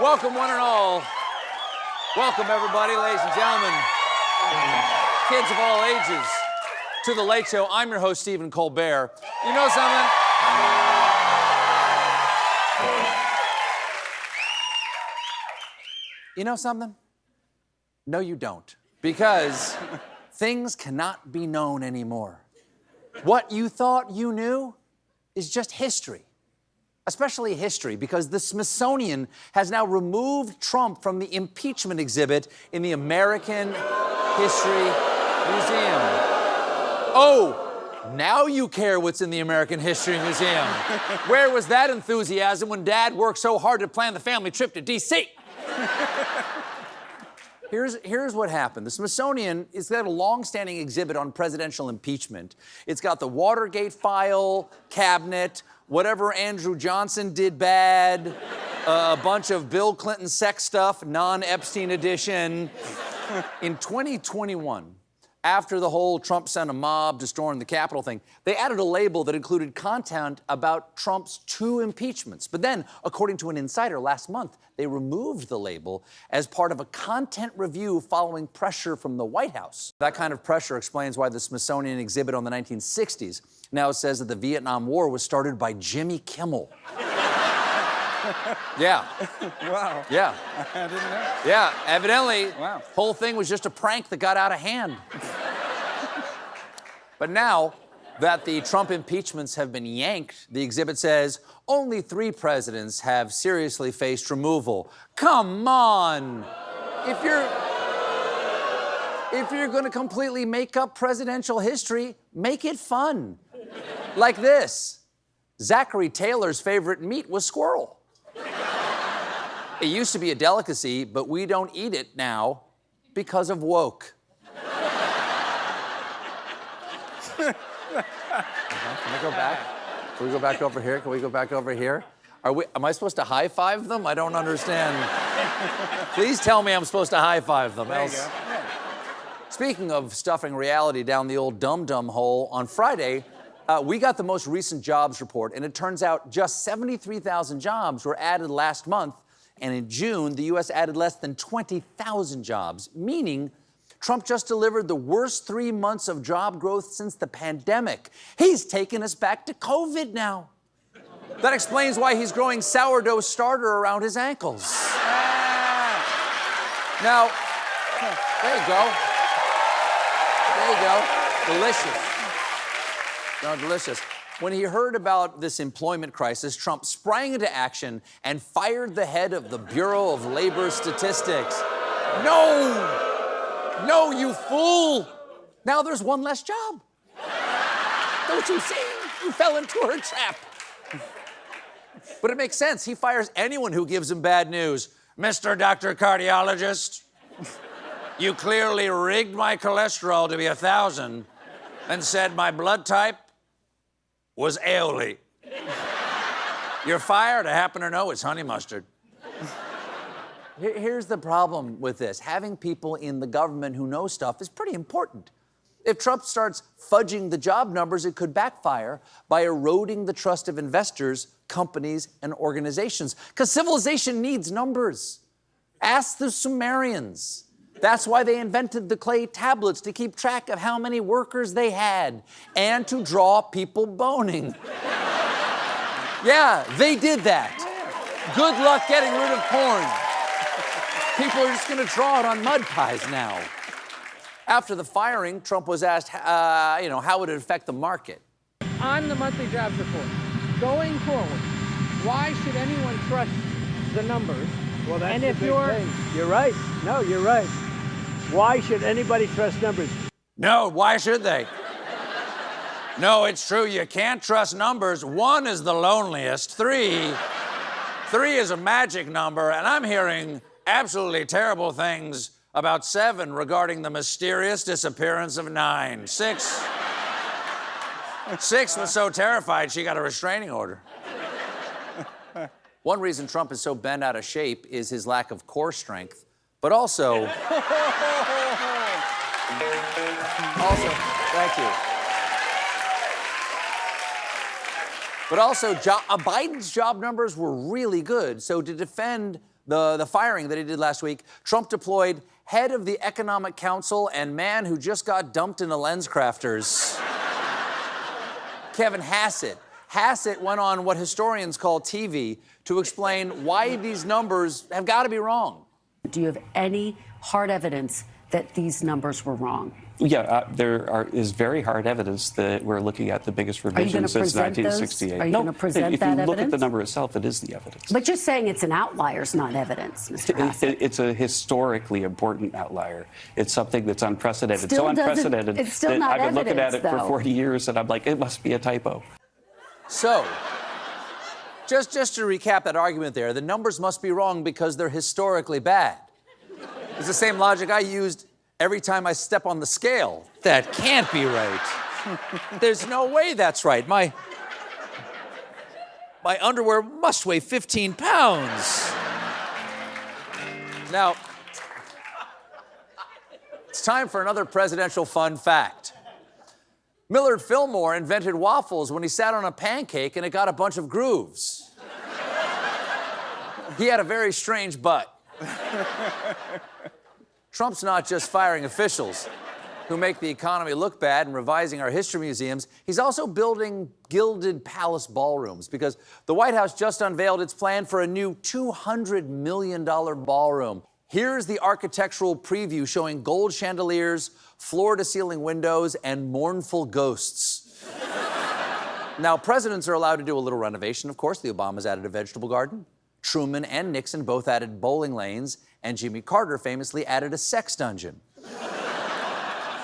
Welcome, one and all. Welcome, everybody, ladies and gentlemen, kids of all ages, to The Late Show. I'm your host, Stephen Colbert. You know something? You know something? No, you don't. Because things cannot be known anymore. What you thought you knew is just history. Especially history, because the Smithsonian has now removed Trump from the impeachment exhibit in the American History Museum. Oh, now you care what's in the American History Museum. Where was that enthusiasm when Dad worked so hard to plan the family trip to D.C.? Here's what happened. The Smithsonian has got a long-standing exhibit on presidential impeachment. It's got the Watergate file, cabinet, whatever Andrew Johnson did bad, a bunch of Bill Clinton sex stuff, non-Epstein edition. In 2021, after the whole Trump sent a mob to storm the Capitol thing, they added a label that included content about Trump's 2 impeachments. But then, according to an insider last month, they removed the label as part of a content review following pressure from the White House. That kind of pressure explains why the Smithsonian exhibit on the 1960s now says that the Vietnam War was started by Jimmy Kimmel. Yeah. Wow. Yeah. I didn't know. Yeah, evidently, Wow. whole thing was just a prank that got out of hand. But now that the Trump impeachments have been yanked, the exhibit says only 3 presidents have seriously faced removal. Come on! If you're gonna completely make up presidential history, make it fun. Like this. Zachary Taylor's favorite meat was squirrel. It used to be a delicacy, but we don't eat it now because of woke. Can we go back? Can we go back over here? Can we go back over here? Am I supposed to high-five them? I don't understand. Please tell me I'm supposed to high-five them. There you go. Yeah. Speaking of stuffing reality down the old dum-dum hole, on Friday, we got the most recent jobs report, and it turns out just 73,000 jobs were added last month, and in June, the U.S. added less than 20,000 jobs, meaning Trump just delivered the worst 3 months of job growth since the pandemic. He's taken us back to COVID now. That explains why he's growing sourdough starter around his ankles. Now, there you go. There you go. Delicious. No, delicious. When he heard about this employment crisis, Trump sprang into action and fired the head of the Bureau of Labor Statistics. No! No, you fool! Now there's one less job. Don't you see? You fell into her trap. But it makes sense. He fires anyone who gives him bad news. Mr. Dr. Cardiologist, you clearly rigged my cholesterol to be 1,000 and said my blood type was aioli. You're fired. I happen to know it's honey mustard. Here's the problem with this. Having people in the government who know stuff is pretty important. If Trump starts fudging the job numbers, it could backfire by eroding the trust of investors, companies, and organizations. Because civilization needs numbers. Ask the Sumerians. That's why they invented the clay tablets, to keep track of how many workers they had and to draw people boning. Yeah, they did that. Good luck getting rid of porn. People are just going to draw it on mud pies now. After the firing, Trump was asked, how would it affect the market? On the monthly jobs report, going forward, why should anyone trust the numbers? Well, that's And the if big you're- thing. You're right. No, you're right. Why should anybody trust numbers? No, why should they? No, it's true. You can't trust numbers. 1 is the loneliest. 3 is a magic number, and I'm hearing absolutely terrible things about 7 regarding the mysterious disappearance of 9. 6 was so terrified she got a restraining order. One reason Trump is so bent out of shape is his lack of core strength, but also... Thank you. But also, Biden's job numbers were really good. So to defend the firing that he did last week, Trump deployed head of the Economic Council and man who just got dumped into LensCrafters, Kevin Hassett. Hassett went on what historians call TV to explain why these numbers have got to be wrong. Do you have any hard evidence that these numbers were wrong? Yeah, there is very hard evidence that we're looking at the biggest revision since 1968. Are you going to present if that you look evidence? at the number itself, it is the evidence. But you're saying it's an outlier, it's not evidence, Mr. Hassett. It's a historically important outlier. It's something that's unprecedented. Still so unprecedented it's still that not I've been looking at evidence, it for though. 40 years, and I'm like, it must be a typo. So, just to recap that argument there, the numbers must be wrong because they're historically bad. It's the same logic I used every time I step on the scale. That can't be right. There's no way that's right. My underwear must weigh 15 pounds. Now, it's time for another presidential fun fact. Millard Fillmore invented waffles when he sat on a pancake and it got a bunch of grooves. He had a very strange butt. Trump's not just firing officials who make the economy look bad and revising our history museums. He's also building gilded palace ballrooms because the White House just unveiled its plan for a new $200 million ballroom. Here's the architectural preview showing gold chandeliers, floor-to-ceiling windows, and mournful ghosts. Now, presidents are allowed to do a little renovation, of course. The Obamas added a vegetable garden. Truman and Nixon both added bowling lanes, and Jimmy Carter famously added a sex dungeon.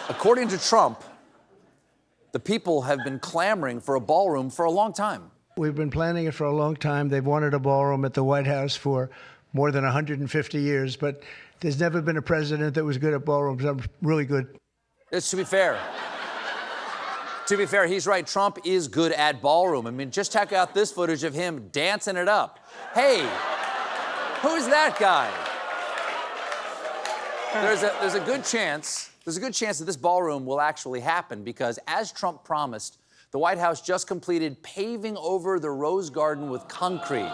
According to Trump, the people have been clamoring for a ballroom for a long time. We've been planning it for a long time. They've wanted a ballroom at the White House for more than 150 years, but there's never been a president that was good at ballrooms. I'm really good. To be fair, he's right. Trump is good at ballroom. I mean, just check out this footage of him dancing it up. Hey, who's that guy? There's a good chance that this ballroom will actually happen because, as Trump promised, the White House just completed paving over the Rose Garden with concrete.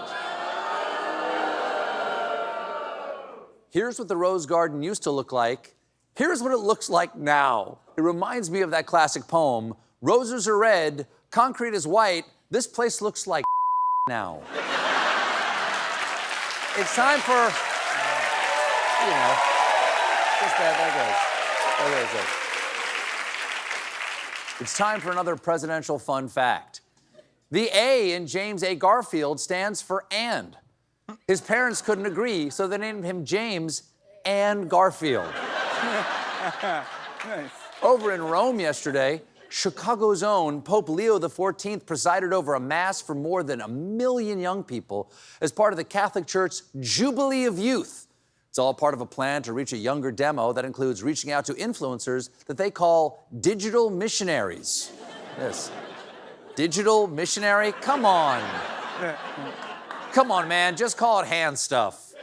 Here's what the Rose Garden used to look like. Here's what it looks like now. It reminds me of that classic poem, roses are red, concrete is white, this place looks like now. It's time for, you know, just that goes. It's time for another presidential fun fact. The A in James A. Garfield stands for and. His parents couldn't agree, so they named him James and Garfield. Nice. Over in Rome yesterday, Chicago's own Pope Leo XIV presided over a mass for more than 1 million young people as part of the Catholic Church's Jubilee of Youth. It's all part of a plan to reach a younger demo that includes reaching out to influencers that they call digital missionaries. Yes. Digital missionary? Come on. Come on, man, just call it hand stuff.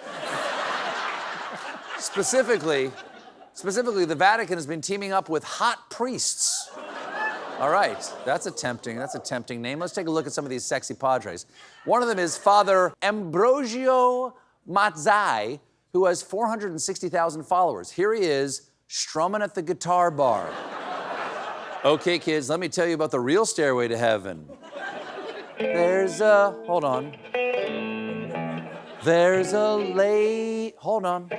Specifically, the Vatican has been teaming up with hot priests. All right, that's a tempting name. Let's take a look at some of these sexy padres. One of them is Father Ambrosio Mazzai, who has 460,000 followers. Here he is, strumming at the guitar bar. Okay, kids, let me tell you about the real stairway to heaven. Hold on. Hold on.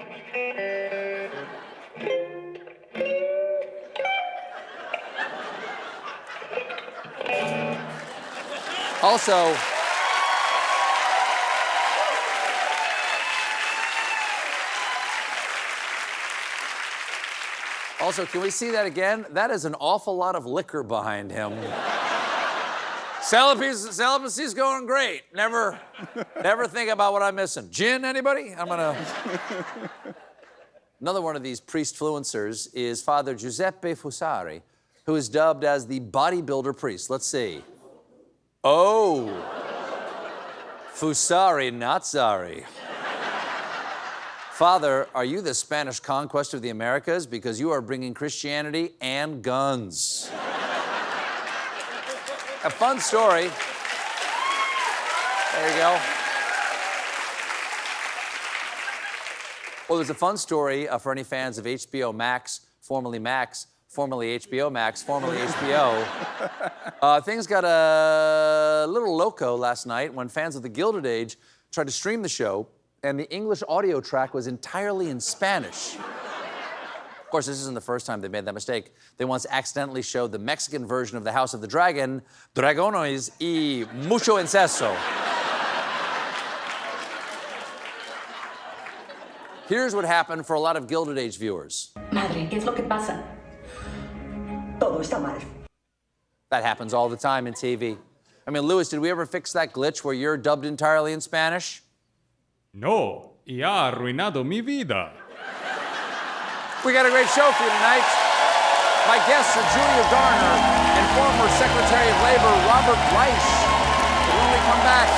Also, can we see that again? That is an awful lot of liquor behind him. Celibacy's going great. Never think about what I'm missing. Gin, anybody? Another one of these priest-fluencers is Father Giuseppe Fusari, who is dubbed as the bodybuilder priest. Let's see. Oh. Fusari, not sorry. Father, are you the Spanish conquest of the Americas? Because you are bringing Christianity and guns. A fun story. There you go. Well, there's a fun story for any fans of HBO Max, formerly HBO Max, formerly HBO. Things got a little loco last night when fans of the Gilded Age tried to stream the show, and the English audio track was entirely in Spanish. Of course, this isn't the first time they made that mistake. They once accidentally showed the Mexican version of The House of the Dragon, Dragones y Mucho Incesto. Here's what happened for a lot of Gilded Age viewers. Madre, ¿qué es lo que pasa? Todo está mal. That happens all the time in TV. I mean, Louis, did we ever fix that glitch where you're dubbed entirely in Spanish? No, y ha arruinado mi vida. We got a great show for you tonight. My guests are Julia Garner and former Secretary of Labor Robert Reich. When we come back,